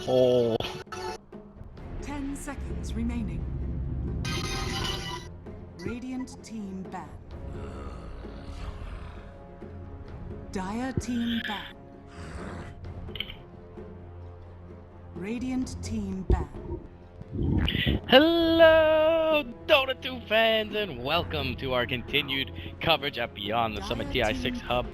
Oh. 10 seconds remaining. Radiant team ban. Dire team ban. Radiant team ban. Hello, Dota 2 fans, and welcome to our continued coverage at Beyond the Summit TI6 Hub.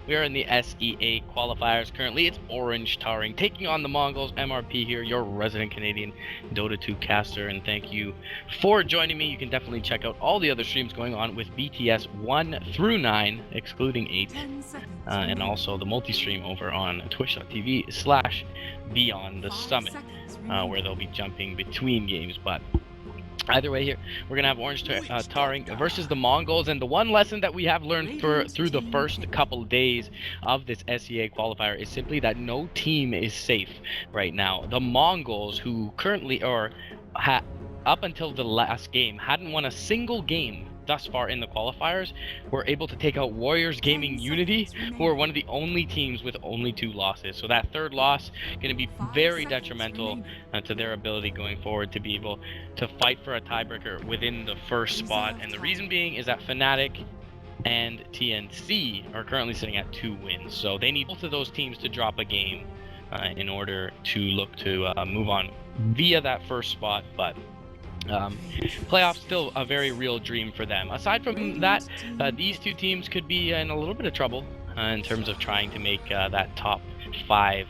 We are in the SEA qualifiers. Currently, it's Orange.Taring taking on the Mongolz. MRP here, your resident Canadian Dota 2 caster, and thank you for joining me. You can definitely check out all the other streams going on with BTS 1 through 9, excluding 8, and also the multi-stream over on twitch.tv/Beyond the Summit, where they'll be jumping between games. But either way here, we're going to have Orange.Taring versus the Mongolz, and the one lesson that we have learned through the first couple days of this SEA qualifier is simply that no team is safe right now. The Mongolz, who currently, up until the last game, hadn't won a single game thus far in the qualifiers, were able to take out Warriors Gaming Unity, who are one of the only teams with only 2 losses. So that third loss going to be very detrimental to their ability going forward to be able to fight for a tiebreaker within the first spot. And the reason being is that Fnatic and TNC are currently sitting at 2 wins. So they need both of those teams to drop a game in order to look to move on via that first spot. But playoffs still a very real dream for them. Aside from that, these two teams could be in a little bit of trouble in terms of trying to make that top 5.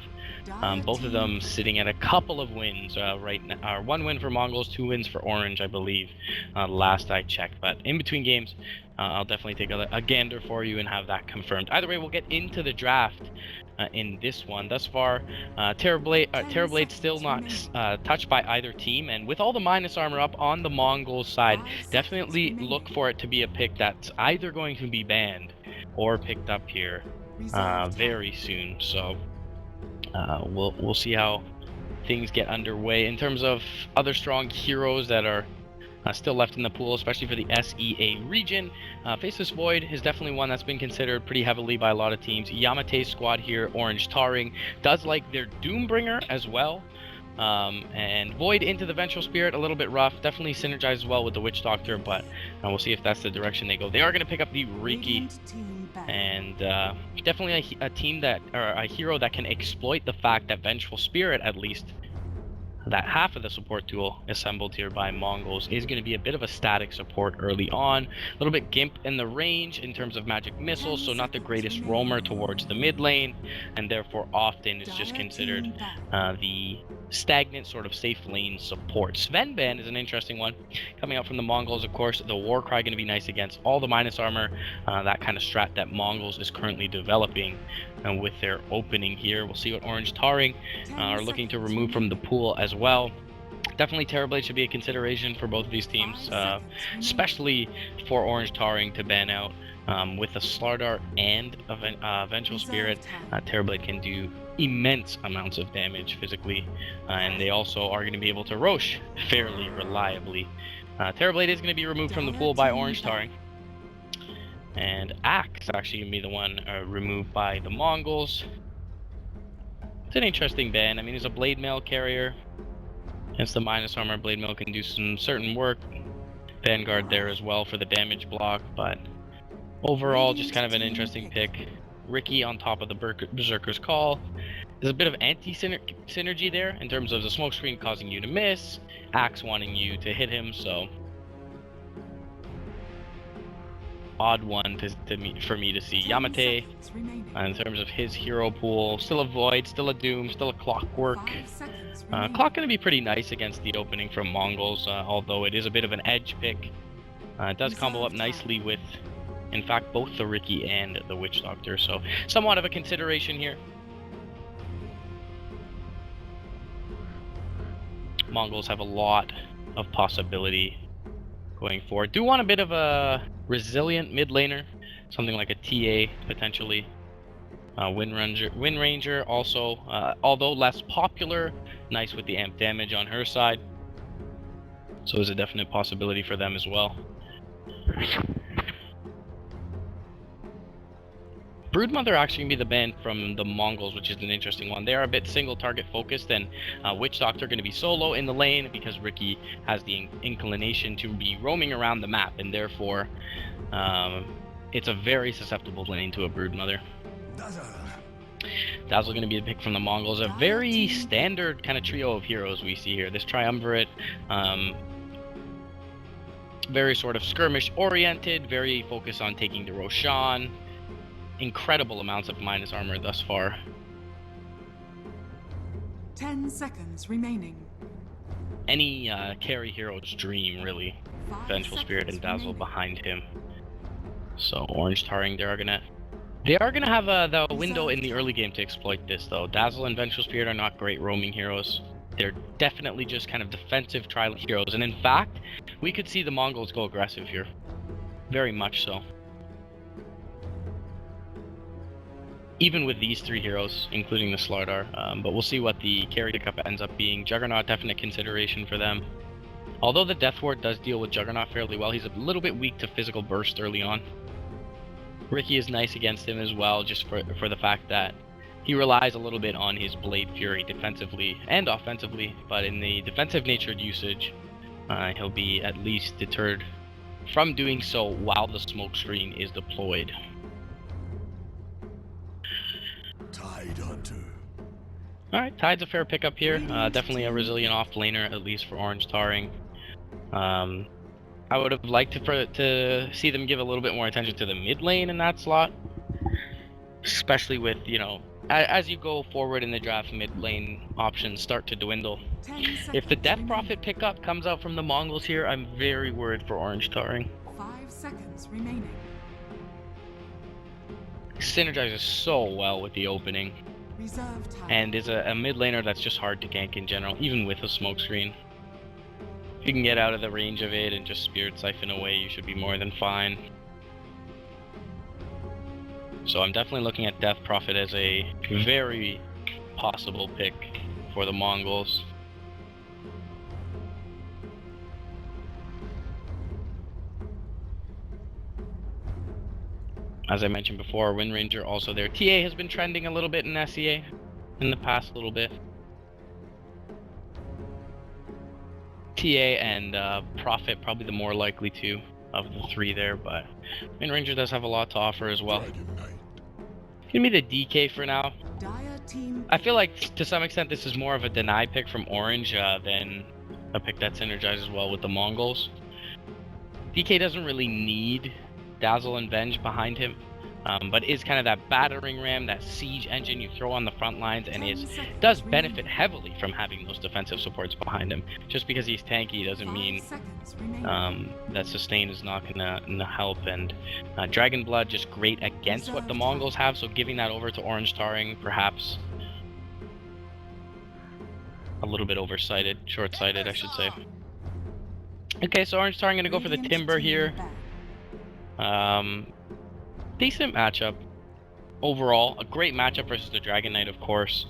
Both of them sitting at a couple of wins right now. 1 win for Mongolz, 2 wins for Orange, I believe, last I checked. But in between games, I'll definitely take a gander for you and have that confirmed. Either way, we'll get into the draft in this one. Thus far, Terrorblade still not touched by either team, and with all the minus armor up on the Mongolz side, definitely look for it to be a pick that's either going to be banned or picked up here very soon. So we'll see how things get underway in terms of other strong heroes that are still left in the pool, especially for the SEA region. Faceless Void is definitely one that's been considered pretty heavily by a lot of teams. Yamate's squad here, Orange.Taring, does like their Doombringer as well. And Void into the Vengeful Spirit, a little bit rough. Definitely synergizes well with the Witch Doctor, but we'll see if that's the direction they go. They are going to pick up the Riki, and definitely a team that, or a hero that can exploit the fact that Vengeful Spirit, at least that half of the support duo assembled here by Mongolz, is going to be a bit of a static support early on. A little bit gimp in the range in terms of magic missiles, so not the greatest roamer towards the mid lane, and therefore often is just considered the stagnant sort of safe lane support. Svenban is an interesting one coming out from the Mongolz. Of course, the Warcry going to be nice against all the minus armor, that kind of strat that Mongolz is currently developing with their opening here. We'll see what Orange.Taring are looking to remove from the pool as well. Definitely Terrorblade should be a consideration for both of these teams, especially for Orange.Taring to ban out with a Slardart and a Vengeful Spirit. Terrorblade can do immense amounts of damage physically, and they also are going to be able to Rosh fairly reliably. Terrorblade is going to be removed from the pool by Orange.Taring, and Axe actually going to be the one removed by the Mongolz. It's an interesting ban. I mean, he's a blade mail carrier. Against the minus armor, blade mail can do some certain work. Vanguard there as well for the damage block, but overall just kind of an interesting pick. Riki on top of the Berserker's Call. There's a bit of anti-synergy there in terms of the smokescreen causing you to miss, Axe wanting you to hit him, so odd one for me to see. Yamate, in terms of his hero pool, still a Void, still a Doom, still a Clockwork. Clock going to be pretty nice against the opening from Mongolz, although it is a bit of an edge pick. It does combo up nicely with, in fact, both the Riki and the Witch Doctor, so somewhat of a consideration here. Mongolz have a lot of possibility going forward. Do want a bit of a resilient mid laner, something like a TA potentially. Wind Ranger also, although less popular, nice with the amp damage on her side. So there's a definite possibility for them as well. Broodmother actually can be the ban from the Mongols, which is an interesting one. They are a bit single target focused, and Witch Doctor going to be solo in the lane because Ricky has the inclination to be roaming around the map, and therefore it's a very susceptible lane to a Broodmother. Dazzle going to be the pick from the Mongols. A very standard kind of trio of heroes we see here. This triumvirate, very sort of skirmish oriented, very focused on taking the Roshan. Incredible amounts of minus armor thus far. 10 seconds remaining. Any carry hero's dream, really. Vengeful Spirit and Dazzle behind him. So Orange.Taring, they are gonna have the window in the early game to exploit this, though. Dazzle and Vengeful Spirit are not great roaming heroes. They're definitely just kind of defensive trial heroes, and in fact, we could see the Mongols go aggressive here. Very much so. Even with these three heroes, including the Slardar, but we'll see what the carry pickup ends up being. Juggernaut, definite consideration for them. Although the Death Ward does deal with Juggernaut fairly well, he's a little bit weak to physical burst early on. Ricky is nice against him as well, just for the fact that he relies a little bit on his Blade Fury defensively and offensively, but in the defensive natured usage, he'll be at least deterred from doing so while the smoke screen is deployed. Tide Hunter. Alright, Tide's a fair pickup here. Definitely a resilient off-laner, at least for Orange.Taring. I would have liked to see them give a little bit more attention to the mid lane in that slot. Especially with, you know, as you go forward in the draft, mid lane options start to dwindle. If the Death Prophet pickup comes out from the Mongols here, I'm very worried for Orange.Taring. 5 seconds remaining. Synergizes so well with the opening, Reserve time. and is a mid laner that's just hard to gank in general, even with a smoke screen. If you can get out of the range of it and just Spirit Siphon away, you should be more than fine. So I'm definitely looking at Death Prophet as a very possible pick for the Mongols. As I mentioned before, Wind Ranger also there. TA has been trending a little bit in SEA in the past little bit. TA and Prophet probably the more likely two of the three there, but Wind Ranger does have a lot to offer as well. Give me the DK for now. Dire team. I feel like to some extent this is more of a deny pick from Orange than a pick that synergizes well with the Mongols. DK doesn't really need Dazzle and Venge behind him, but is kind of that battering ram, that siege engine you throw on the front lines, and does benefit heavily from having those defensive supports behind him. Just because he's tanky doesn't mean that sustain is not gonna help, and Dragon Blood just great against what the Mongols have, so giving that over to Orange.Taring perhaps a little bit short-sighted I should say. Okay, so Orange.Taring gonna go for the Timber here. Decent matchup overall. A great matchup versus the Dragon Knight, of course.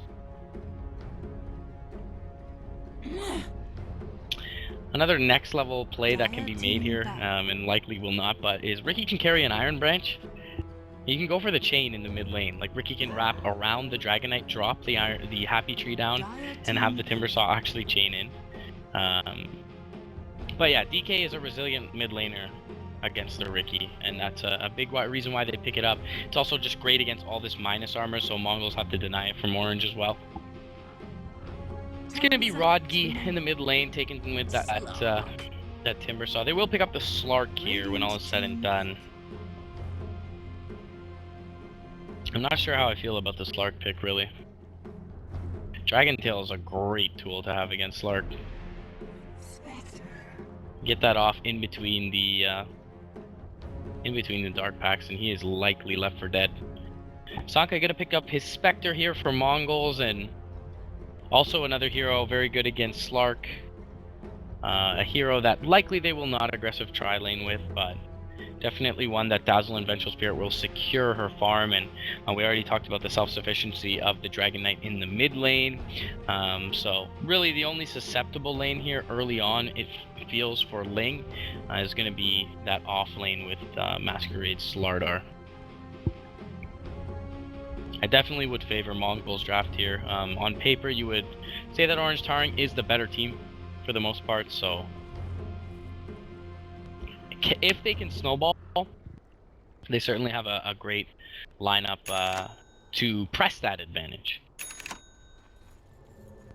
Another next level play that can be made here, and likely will not, but is Ricky can carry an Iron Branch. You can go for the chain in the mid lane. Like Ricky can wrap around the Dragon Knight, drop the Happy Tree down, and have the Timber Saw actually chain in. But yeah, DK is a resilient mid laner against the Ricky, and that's a big reason why they pick it up. It's also just great against all this minus armor, so Mongols have to deny it from Orange as well. It's gonna be Rodgi in the mid lane, taken with that Timber Saw. They will pick up the Slark here when all is said and done. I'm not sure how I feel about the Slark pick, really. Dragon Tail is a great tool to have against Slark. Get that off in between the dark packs, and he is likely left for dead. Sanka gonna pick up his Spectre here for Mongols, and also another hero very good against Slark. A hero that likely they will not aggressive tri-lane with, but definitely one that Dazzle and Vengeful Spirit will secure her farm, and we already talked about the self-sufficiency of the Dragon Knight in the mid lane. So really the only susceptible lane here early on, it feels, for Ling is going to be that off lane with Masquerade's Slardar. definitely would favor Mongol's draft here. On paper, you would say that Orange.Taring is the better team for the most part, so if they can snowball, they certainly have a great lineup to press that advantage.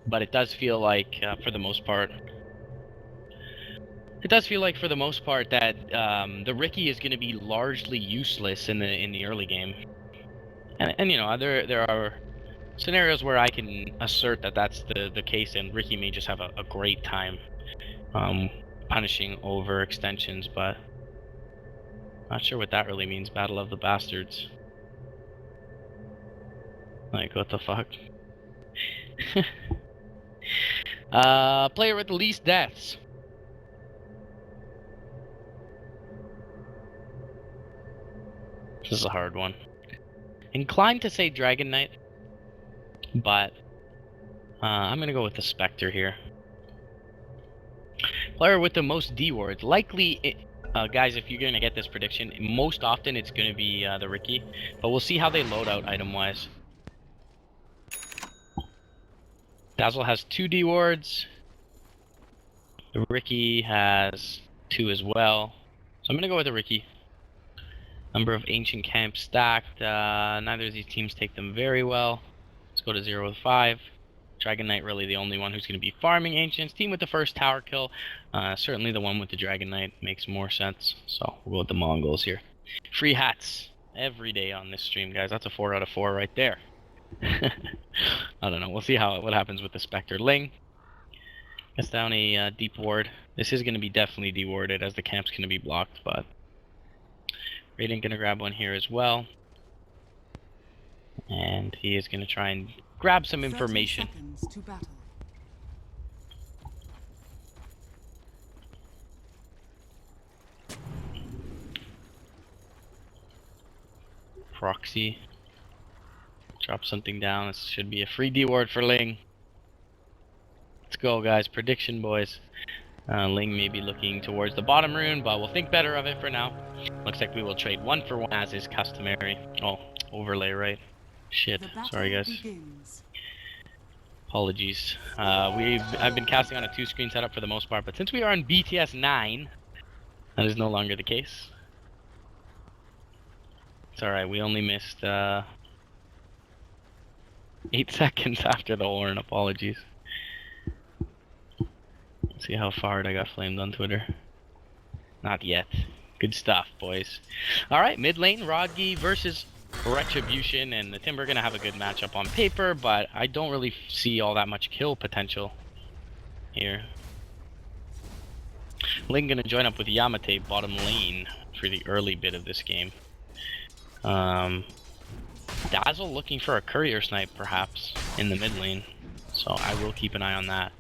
But it does feel like, for the most part, that the Ricky is going to be largely useless in the early game. And you know, there are scenarios where I can assert that that's the case, and Ricky may just have a great time punishing overextensions, but not sure what that really means. Battle of the Bastards. Like, what the fuck? Player with the least deaths. This is a hard one. Inclined to say Dragon Knight, but I'm gonna go with the Spectre here. Player with the most D wards. Likely, guys, if you're gonna get this prediction, most often it's gonna be the Ricky, but we'll see how they load out item-wise. Dazzle has 2 D wards. The Ricky has 2 as well. So I'm gonna go with the Ricky. Number of ancient camps stacked. Neither of these teams take them very well. Let's go to 0 with 5. Dragon Knight really the only one who's going to be farming ancients. Team with the first tower kill. Certainly the one with the Dragon Knight makes more sense. So we'll go with the Mongolz here. Free hats every day on this stream, guys. That's a 4 out of 4 right there. I don't know. We'll see what happens with the Spectre. Ling gets down a deep ward. This is going to be definitely dewarded as the camp's going to be blocked, but Radiant going to grab one here as well. And he is going to try and grab some information. 30 seconds to battle. Proxy. Drop something down. This should be a free D ward for Ling. Let's go, guys. Prediction, boys. Ling may be looking towards the bottom rune, but we'll think better of it for now. Looks like we will trade 1 for 1 as is customary. Oh, overlay, right? Shit. Sorry, guys. Begins. Apologies. I've been casting on a 2-screen setup for the most part, but since we are on BTS 9, that is no longer the case. It's alright, we only missed 8 seconds after the horn. Apologies. Let's see how far I got flamed on Twitter. Not yet. Good stuff, boys. Alright, mid lane, Rodgi versus Retribution, and the Timber gonna have a good matchup on paper, but I don't really see all that much kill potential here. Ling gonna join up with Yamate bottom lane for the early bit of this game. Dazzle looking for a courier snipe perhaps in the mid lane, so I will keep an eye on that.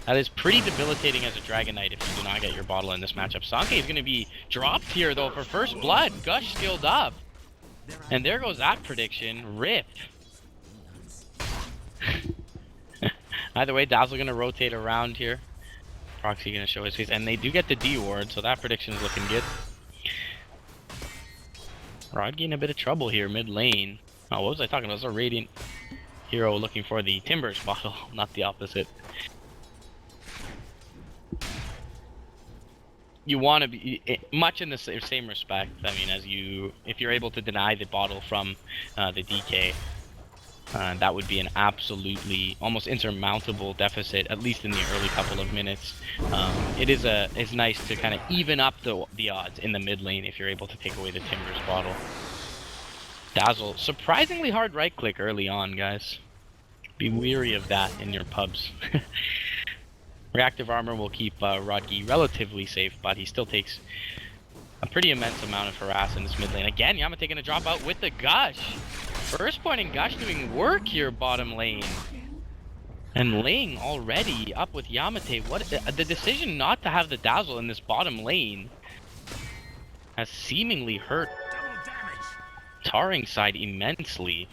That is pretty debilitating as a Dragon Knight if you do not get your bottle in this matchup. Sanke is going to be dropped here though for first blood. Gush skilled up. And there goes that prediction. RIP. Either way, Dazzle going to rotate around here. Proxy going to show his face. And they do get the D ward, so that prediction is looking good. Rodgi in a bit of trouble here mid lane. Oh, what was I talking about? It was a Radiant hero looking for the Timbers bottle, not the opposite. You want to be much in the same respect. I mean, if you're able to deny the bottle from the DK, that would be an absolutely almost insurmountable deficit, at least in the early couple of minutes. It's nice to kind of even up the odds in the mid lane if you're able to take away the Timbers bottle. Dazzle, surprisingly hard right click early on, guys. Be weary of that in your pubs. Reactive armor will keep Rodgi relatively safe, but he still takes a pretty immense amount of harass in this mid lane. Again, Yamate gonna drop out with the Gush. First point in Gush doing work here bottom lane. And Ling already up with Yamate. What the decision not to have the Dazzle in this bottom lane has seemingly hurt Taring's side immensely.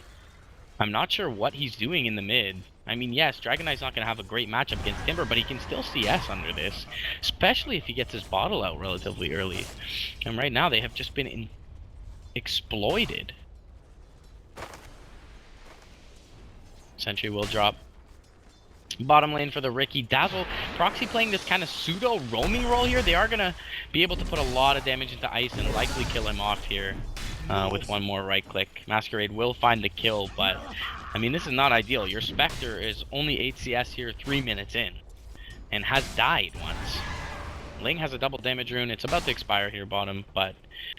I'm not sure what he's doing in the mid. I mean, yes, Dragon Knight's not going to have a great matchup against Timber, but he can still CS under this, especially if he gets his bottle out relatively early. And right now, they have just been exploited. Sentry will drop. Bottom lane for the Ricky. Dazzle, Proxy playing this kind of pseudo roaming role here. They are going to be able to put a lot of damage into Ice and likely kill him off here with one more right click. Masquerade will find the kill, but I mean, this is not ideal. Your Spectre is only 8 CS here 3 minutes in and has died once. Ling has a double damage rune. It's about to expire here bottom, but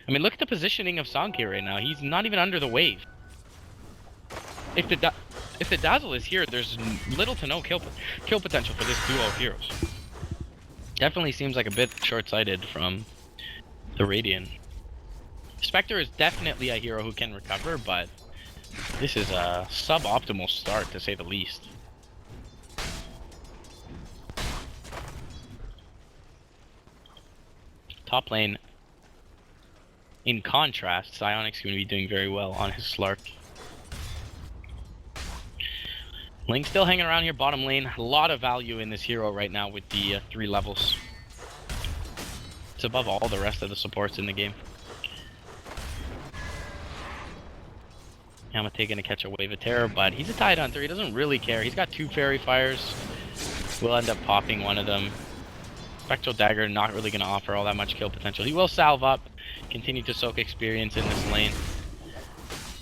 I mean, look at the positioning of Sankey right now. He's not even under the wave. If the Dazzle is here, there's little to no kill potential for this duo of heroes. Definitely seems like a bit short-sighted from the Radiant. Spectre is definitely a hero who can recover, but this is a suboptimal start to say the least. Top lane, in contrast, Psionic's going to be doing very well on his Slark. Ling still hanging around here bottom lane. A lot of value in this hero right now with the 3 levels. It's above all the rest of the supports in the game. Yamate gonna catch a wave of terror, but he's a Tide Hunter. He doesn't really care. He's got 2 Fairy Fires. We'll end up popping one of them. Spectral Dagger not really gonna offer all that much kill potential. He will salve up, continue to soak experience in this lane.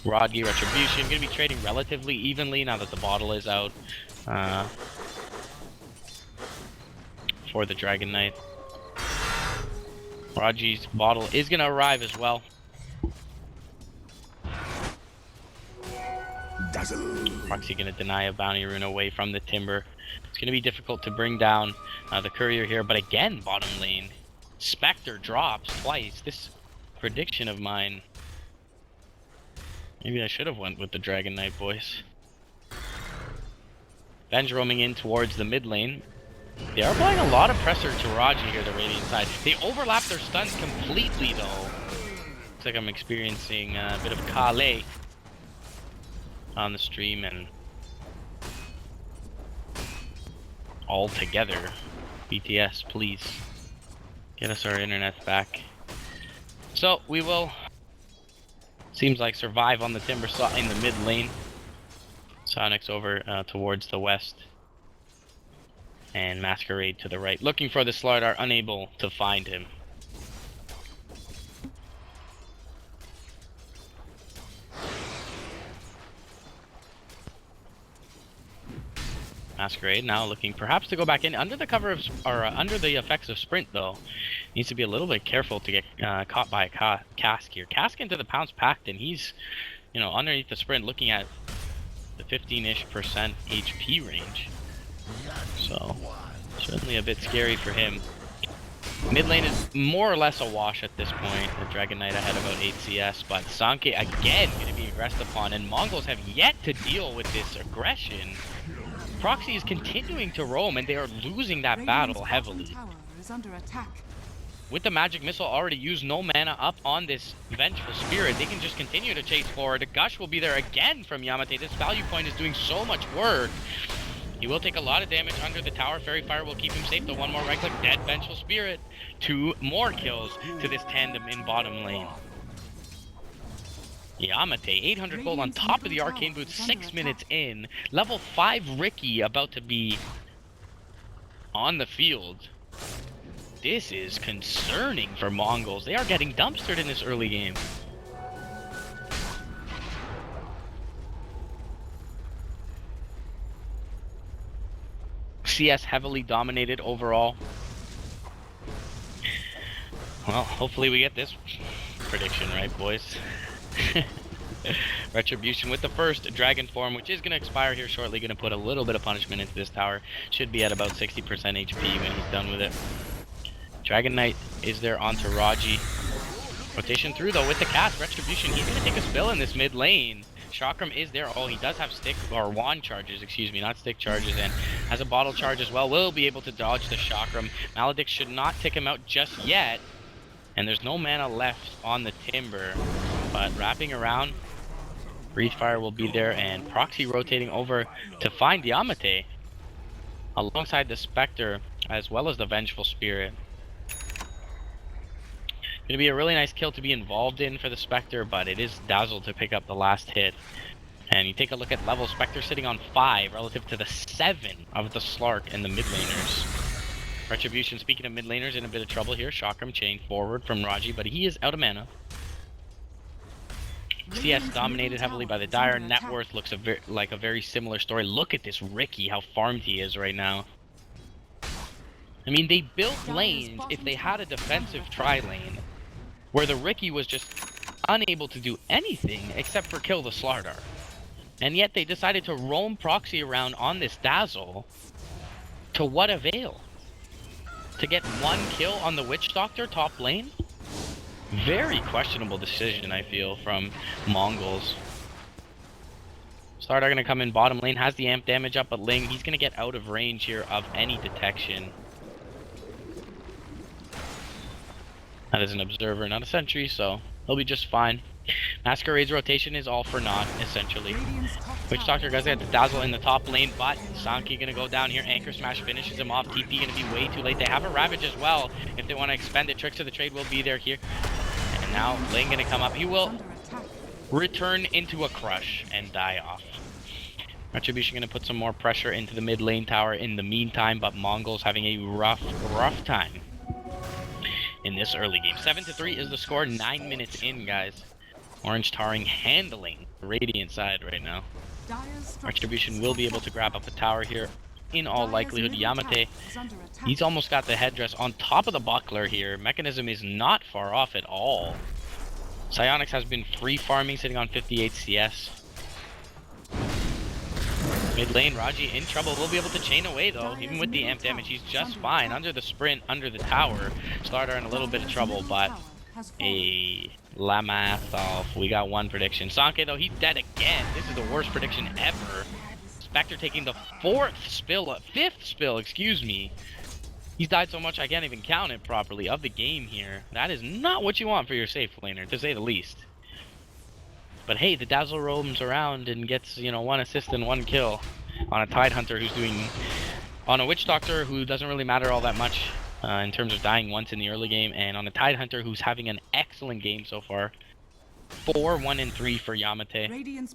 Rodgi Retribution, going to be trading relatively evenly now that the bottle is out for the Dragon Knight. Rodgi's bottle is going to arrive as well. Dazzle. Proxy going to deny a bounty rune away from the Timber. It's going to be difficult to bring down the Courier here, but again, bottom lane. Spectre drops twice. This prediction of mine... Maybe I should have went with the Dragon Knight, boys. Ben's roaming in towards the mid lane. They are applying a lot of pressure to Raji here, the Radiant side. They overlap their stuns completely, though. Looks like I'm experiencing a bit of Kale on the stream, and all together. BTS, please. Get us our internet back. So, we will... Seems like survive on the Timber slot in the mid lane. Sonic's over towards the west. And Masquerade to the right. Looking for the Slardar, unable to find him. Masquerade now looking perhaps to go back in under the cover of, or under the effects of sprint though. Needs to be a little bit careful to get caught by a cask here. Cask into the Pounce Pact, and he's, you know, underneath the sprint looking at the 15-ish% HP range. So, certainly a bit scary for him. Mid lane is more or less a wash at this point. The Dragon Knight ahead about 8 CS, but Sankey again going to be aggressed upon, and Mongolz have yet to deal with this aggression. Proxy is continuing to roam, and they are losing that battle heavily. Tower is under attack. With the magic missile already used, no mana up on this Vengeful Spirit. They can just continue to chase forward. A gush will be there again from Yamate. This value point is doing so much work. He will take a lot of damage under the tower. Fairy Fire will keep him safe. The one more right click. Dead Vengeful Spirit. 2 more kills to this tandem in bottom lane. Yamate, 800 gold on top of the Arcane Boots, 6 minutes in. Level 5 Ricky about to be on the field. This is concerning for Mongolz. They are getting dumpstered in this early game. CS heavily dominated overall. Well, hopefully we get this prediction right, boys. Retribution with the first Dragon form, which is going to expire here shortly. Going to put a little bit of punishment into this tower. Should be at about 60% HP when he's done with it. Dragon Knight is there onto Raji. Rotation through though with the cast. Retribution, he's going to take a spill in this mid lane. Chakram is there. Oh, he does have stick or wand charges, excuse me, not stick charges, and has a bottle charge as well. Will be able to dodge the Chakram. Maledict should not tick him out just yet. And there's no mana left on the Timber. But wrapping around, Breathe Fire will be there, and Proxy rotating over to find Yamate alongside the Spectre as well as the Vengeful Spirit. Gonna be a really nice kill to be involved in for the Spectre, but it is Dazzle to pick up the last hit And you take a look at level, Spectre sitting on 5 relative to the 7 of the Slark and the mid laners. Retribution, speaking of mid laners, in a bit of trouble here. Chakram chain forward from Raji, but he is out of mana. CS dominated heavily by the Dire. Net worth looks like a very similar story. Look at this Riki, how farmed he is right now. I mean, they built lanes if they had a defensive tri-lane, where the Riki was just unable to do anything except for kill the Slardar. And yet they decided to roam proxy around on this Dazzle. To what avail? To get 1 kill on the Witch Doctor top lane? Very questionable decision, I feel, from Mongolz. Slardar gonna come in bottom lane, has the amp damage up, but Ling, he's gonna get out of range here of any detection. That is an observer, not a sentry, so he'll be just fine. Masquerade's rotation is all for naught, essentially. Witch Doctor guys got the Dazzle in the top lane, but Sanki gonna go down here. Anchor Smash finishes him off. TP gonna be way too late. They have a Ravage as well if they want to expend it. Tricks of the Trade will be there here. And now Ling gonna come up. He will return into a crush and die off. Retribution gonna put some more pressure into the mid lane tower in the meantime, but Mongolz having a rough time in this early game. 7-3 is the score, 9 minutes in, guys. Orange.Taring handling the Radiant side right now. Retribution will be able to grab up a tower here. In all likelihood, Yamate, he's almost got the headdress on top of the buckler here. Mechanism is not far off at all. Psionics has been free farming, sitting on 58 CS. Mid lane, Raji in trouble. Will be able to chain away though. Even with the amp damage, he's just fine. Under the sprint, under the tower. Slardar in a little bit of trouble, but a Lamath off. We got 1 prediction. Sanke though, he's dead again. This is the worst prediction ever. Spectre taking the 5th spill, excuse me. He's died so much I can't even count it properly of the game here. That is not what you want for your safe laner, to say the least. But hey, the Dazzle roams around and gets, you know, 1 assist and 1 kill on a Tidehunter who's doing... on a Witch Doctor who doesn't really matter all that much in terms of dying once in the early game, and on a Tidehunter who's having an excellent game so far. 4, 1, and 3 for Yamate.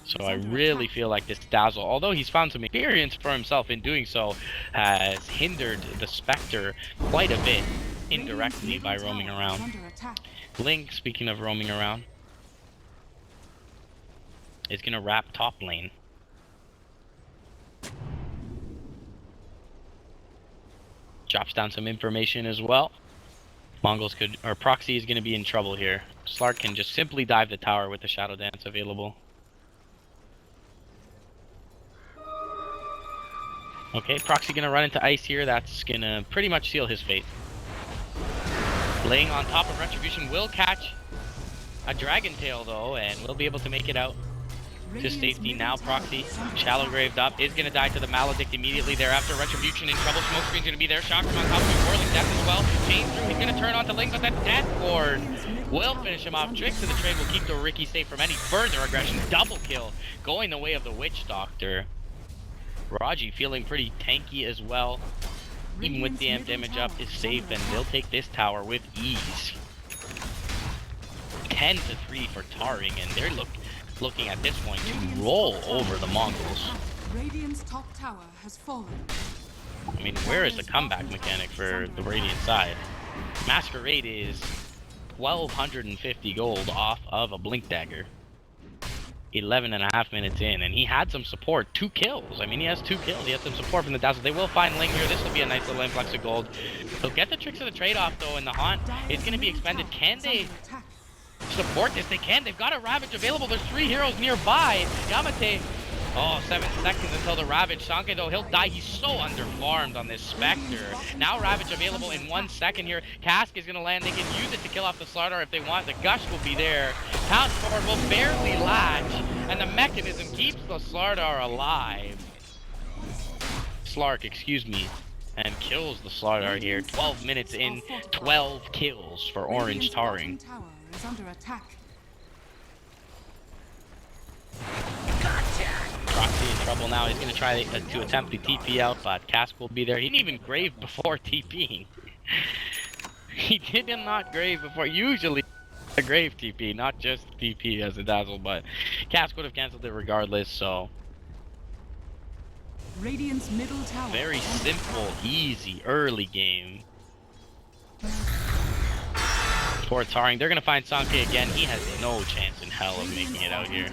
So I really feel like this Dazzle, although he's found some experience for himself in doing so, has hindered the Spectre quite a bit indirectly by roaming around. Link, speaking of roaming around, is gonna wrap top lane. Drops down some information as well. Mongolz could, or Proxy is gonna be in trouble here. Slark can just simply dive the tower with the Shadow Dance available. Okay, Proxy gonna run into ice here. That's gonna pretty much seal his fate. Laying on top of Retribution will catch a Dragon Tail though, and will be able to make it out to safety. Now Proxy, shallow graved up, is gonna die to the Maledict immediately thereafter. Retribution in trouble. Smoke screen's gonna be there. Chakram on top of him, whirling death as well. Chain through, he's gonna turn onto Ling, but that death ward will finish him off. Tricks of the Trade will keep the Riki safe from any further aggression. Double kill going the way of the Witch Doctor. Raji feeling pretty tanky as well. Even with the amp damage up, is safe, and they'll take this tower with ease. 10-3 for Taring, and they're looking at this point to roll over the Mongols. Radiant's top tower has fallen. I mean, where is the comeback mechanic for the Radiant side? Masquerade is 1,250 gold off of a Blink Dagger. 11.5 minutes in, and he had some support. 2 kills. I mean, he has 2 kills. He has some support from the Dazzle. They will find Ling here. This will be a nice little influx of gold. He'll get the Tricks of the Trade off, though, and the Haunt is going to be expended. Can they support this? They can. They've got a Ravage available. There's 3 heroes nearby. Yamate, oh, 7 seconds until the Ravage. Sanke, though, he'll die. He's so underfarmed on this Spectre. Now Ravage available in 1 second here. Cask is going to land. They can use it to kill off the Slardar if they want. The Gush will be there. Pound forward will barely latch, and the Mechanism keeps the Slardar alive. Slark, excuse me, and kills the Slardar here. 12 minutes in, 12 kills for Orange.Taring. Is under attack. Proxy in trouble now. He's going to try to attempt the TP out, but Cask will be there. He didn't even grave before TPing. He did not grave before. Usually, A grave TP, not just TP as a dazzle, but Cask would have canceled it regardless, so Radiant's middle tower. very is under simple, attack. easy, early game. For Taring, they're gonna find Sanke again. He has no chance in hell of making it out here.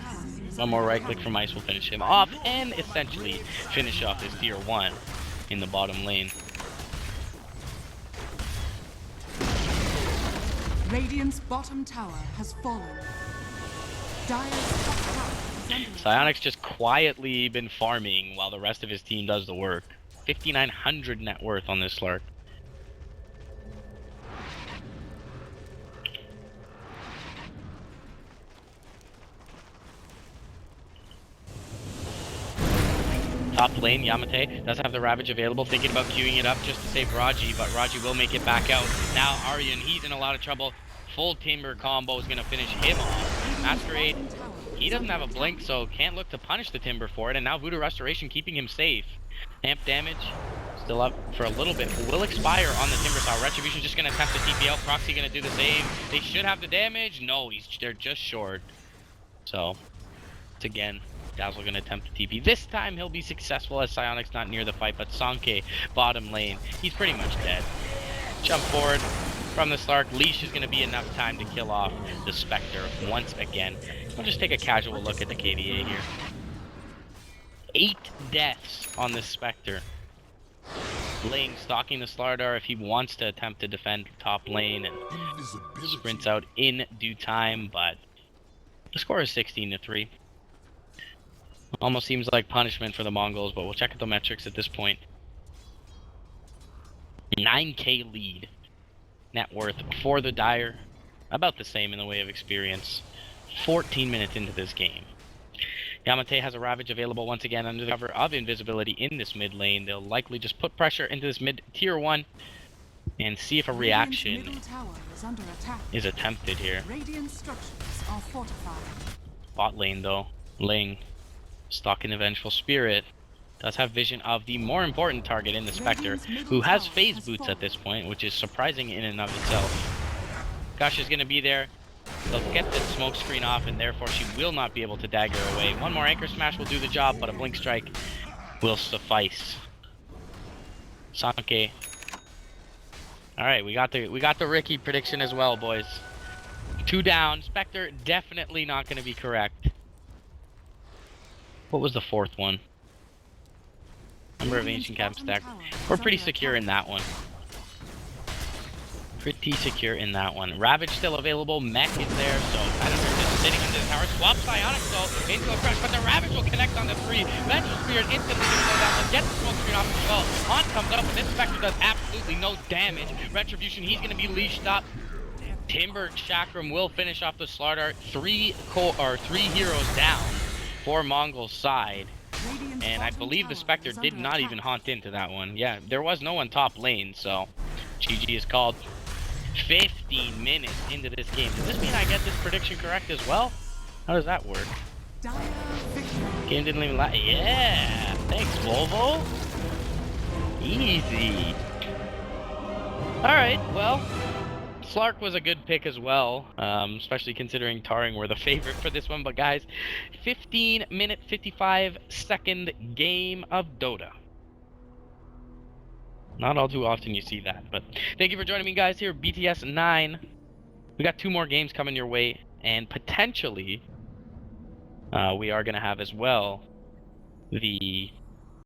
One more right click from Ice will finish him off and essentially finish off his tier 1 in the bottom lane. Radiant's bottom tower has fallen. Dire's top tower is under attack. Psionic's just quietly been farming while the rest of his team does the work. 5,900 net worth on this Slark. Top lane, Yamate does have the Ravage available, thinking about queuing it up just to save Raji, but Raji will make it back out. Now Aryan, he's in a lot of trouble. Full Timber combo is going to finish him off. Masquerade, he doesn't have a blink, so can't look to punish the Timber for it, and now Voodoo Restoration keeping him safe. Amp damage, still up for a little bit, will expire on the Timber Saw. Retribution just going to attempt to TP out. Proxy going to do the save. They should have the damage. No, they're just short. So, it's again, Dazzle gonna attempt to TP. This time he'll be successful as Psionic's not near the fight, but Sanke, bottom lane, he's pretty much dead. Jump forward from the Slark. Leash is gonna be enough time to kill off the Spectre once again. We'll just take a casual look at the KDA here. 8 deaths on this Spectre. Ling stalking the Slardar if he wants to attempt to defend top lane and sprints out in due time, but the score is 16-3. Almost seems like punishment for the Mongolz, but we'll check out the metrics at this point. 9k lead net worth for the Dire, about the same in the way of experience. 14 minutes into this game. Yamate has a Ravage available once again under the cover of invisibility in this mid lane. They'll likely just put pressure into this mid tier 1 and see if a reaction Radiant's middle tower is under attack. is attempted here. Radiant structures are fortified. Bot lane though, Ling stalking the Vengeful Spirit, does have vision of the more important target in the Spectre, who has phase boots at this point, which is surprising in and of itself. Gush is going to be there. They'll get the smoke screen off, and therefore she will not be able to dagger away. One more Anchor Smash will do the job, but a Blink Strike will suffice. Sanke. Alright, we got the Ricky prediction as well, boys. 2 down. Spectre definitely not going to be correct. What was the 4th one? Number of Ancient Cap stack. We're pretty secure in that one. Pretty secure in that one. Ravage still available. Mech is there, so kind of just sitting under the tower. Swap Psionic though into a crush, but the Ravage will connect on the 3. Vengeful Spirit instantly gonna go down. Will get the smoke screen off as well. Haunt comes up, but this Spectre does absolutely no damage. Retribution, he's gonna be leashed up. Timber Chakram will finish off the Slardar. 3 heroes down for Mongol's side. And I believe the Spectre did not even haunt into that one. Yeah, there was no one top lane, so GG is called. 15 minutes into this game. Does this mean I get this prediction correct as well? How does that work? Game didn't even last. Yeah! Thanks, Volvo. Easy. Alright, well, Slark was a good pick as well, especially considering Taring were the favorite for this one. But guys, 15-minute, 55-second game of Dota. Not all too often you see that, but thank you for joining me, guys, here at BTS 9. We got 2 more games coming your way, and potentially we are going to have as well the